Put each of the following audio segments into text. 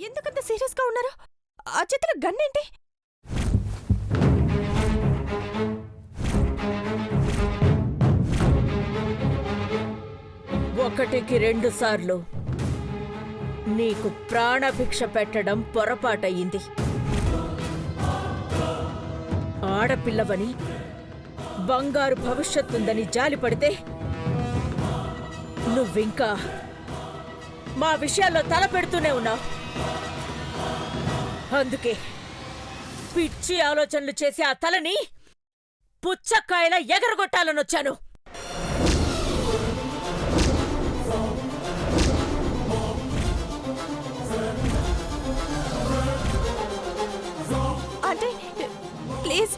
ఎందుకంత సీరియస్ గా ఉన్నారు? ఆ చేతిలో గన్నేంటి? ఒకటికి 2 సార్లు నీకు ప్రాణభిక్ష పెట్టడం పొరపాటయింది. ఆడపిల్లవని, బంగారు భవిష్యత్తుందని జాలిపడితే నువ్వింకా మా విషయాల్లో తలపెడుతూనే ఉన్నావు. అందుకే పిచ్చి ఆలోచనలు చేసి ఆ తలని పుచ్చకాయలా ఎగరగొట్టాలనొచ్చాను. అంటే ప్లీజ్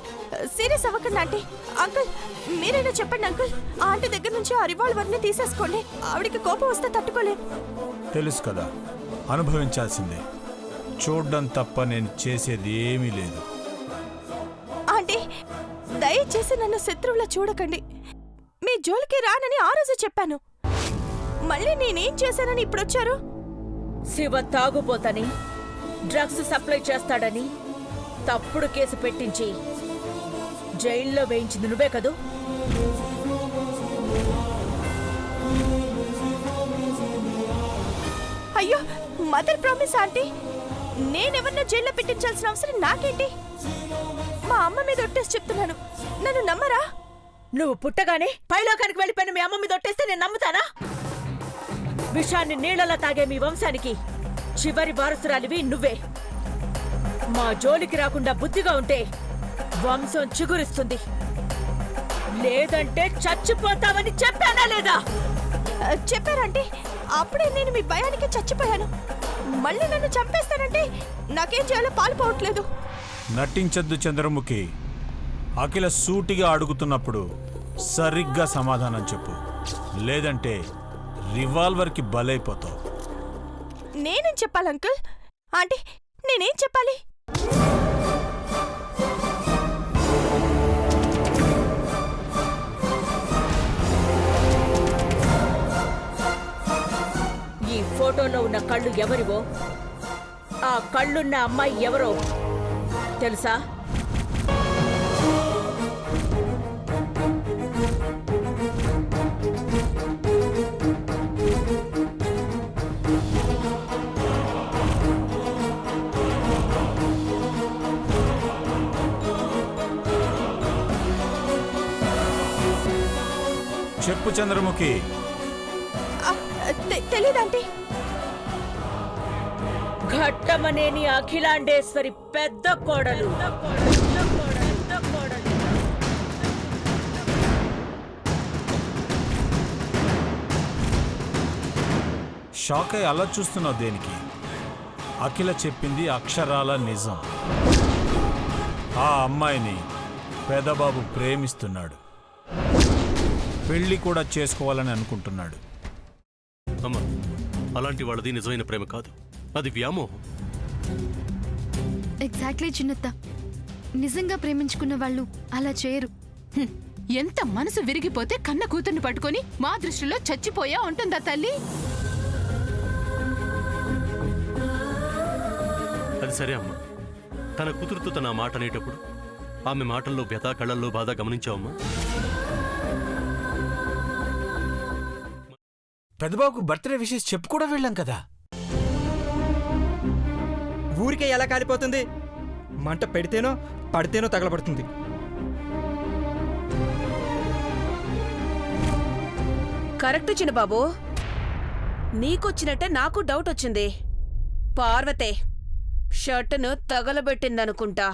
సీరియస్ అవ్వకండి ఆంటీ. అంకుల్ మీరైనా చెప్పండి అంకుల్. ఆ ఆంటీ దగ్గర నుంచి ఆ రివాల్వర్ని తీసేసుకోండి. ఆవిడికి కోపం వస్తే తట్టుకోలేం. తెలుసు కదా, అనుభవించాల్సిందే. చూడ్డం తప్ప నేను చేసేది ఏమీ లేదు. ఆంటీ దయచేసి నన్ను శత్రువులా చూడకండి. మీ జోలికి రానని ఆ రోజు చెప్పాను. మళ్ళీ నేనేం చేశానని ఇప్పుడొచ్చారు? శివ తాగుబోతని, డ్రగ్స్ సప్లై చేస్తాడని తప్పుడు కేసు పెట్టించి జైల్లో వేయించింది నువ్వే కదూ? అయ్యో మదర్ ప్రామిస్ ఆంటీ, నేనెవరినో జైల్లో పెట్టించాల్సిన అవసరం నాకేంటి? మా అమ్మ మీద ఒట్టేసి చెప్తున్నాను, నన్ను నమ్మరా? నువ్వు పుట్టగానే పైలోకానికి వెళ్ళిపోయిన మీ అమ్మ మీద ఒట్టేస్తే నేను నమ్ముతానా? విషాన్ని నీళ్లలా తాగే మీ వంశానికి చివరి వారసురాలివి నువ్వే. మా జోలికి రాకుండా బుద్ధిగా ఉంటే వంశం చిగురిస్తుంది, లేదంటే చచ్చిపోతామని చెప్పానా లేదా? చెప్పారంటే అప్పుడే నేను మీ భయానికి చచ్చిపోయాను. మళ్ళీ నన్ను చంపేస్తానంటే నాకేం చేయాలో పాలుపోవట్లేదు. నటించద్దు చంద్రముఖి. అఖిల సూటిగా అడుగుతున్నప్పుడు సరిగ్గా సమాధానం చెప్పు, లేదంటే రివాల్వర్కి బలైపోతావు. నేనేం చెప్పాలి అంకుల్? ఆంటీ నేనేం చెప్పాలి? ఈ ఫోటోలో ఉన్న కళ్ళు ఎవరివో, ఆ కళ్ళున్న అమ్మాయి ఎవరో తెలుసా? చెప్పు చంద్రముఖి. తెలీదంటీ. ఘట్టమనేని అఖిలాండేశ్వరి పెద్ద కోడలు. షాక్ అయి అలా చూస్తున్నావు దేనికి? అఖిల చెప్పింది అక్షరాల నిజం. ఆ అమ్మాయిని పెదబాబు ప్రేమిస్తున్నాడు, పెళ్లి కూడా చేసుకోవాలని అనుకుంటున్నాడు. అమ్మా, అలాంటి వాళ్ళది నిజమైన ప్రేమ కాదు, అది వ్యామోహం. ఎగ్జాక్ట్లీ చిన్నత్త, నిజంగా ప్రేమించుకున్న వాళ్ళు అలా చేయరు. ఎంత మనసు విరిగిపోతే కన్న కూతుర్ని పట్టుకొని మా దృష్టిలో చచ్చిపోయా ఉంటుందా తల్లి? అది సరే అమ్మా, తన కూతురుతో తన మాట అనేటప్పుడు ఆమె మాటల్లో వ్యథా, కళ్ళల్లో బాధ గమనించావమ్మా? పెద్దబాబుకు బర్త్డే విషెస్ చెప్పు కూడా వెళ్ళాం కదా. ఊరికే ఎలా కాలిపోతుంది? మంట పెడితేనో పడితేనో తగలబడుతుంది. కరెక్ట్ చిన్నబాబు, నీకొచ్చినట్టే నాకు డౌట్ వచ్చింది. పార్వతే షర్టును తగలబెట్టిందనుకుంటా.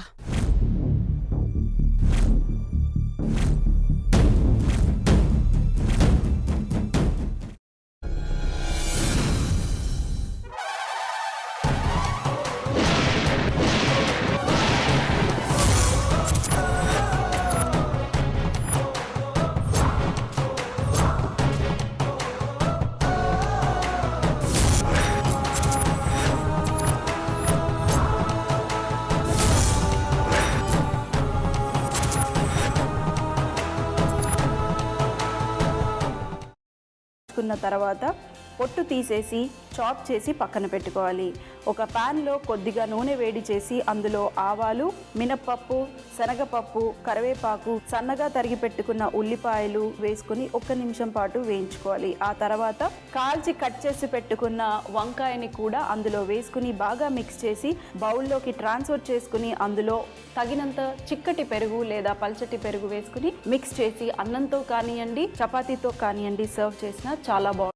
తర్వాత పొట్టు తీసేసి చాప్ చేసి పక్కన పెట్టుకోవాలి. ఒక ప్యాన్లో కొద్దిగా నూనె వేడి చేసి అందులో ఆవాలు, మినప్పప్పు, శనగపప్పు, కరివేపాకు, సన్నగా తరిగి పెట్టుకున్న ఉల్లిపాయలు వేసుకుని 1 నిమిషం పాటు వేయించుకోవాలి. ఆ తర్వాత కాల్చి కట్ చేసి పెట్టుకున్న వంకాయని కూడా అందులో వేసుకుని బాగా మిక్స్ చేసి బౌల్లోకి ట్రాన్స్ఫర్ చేసుకుని అందులో తగినంత చిక్కటి పెరుగు లేదా పల్చటి పెరుగు వేసుకుని మిక్స్ చేసి అన్నంతో కానివ్వండి, చపాతీతో కానివ్వండి సర్వ్ చేసినా చాలా బాగుంటుంది.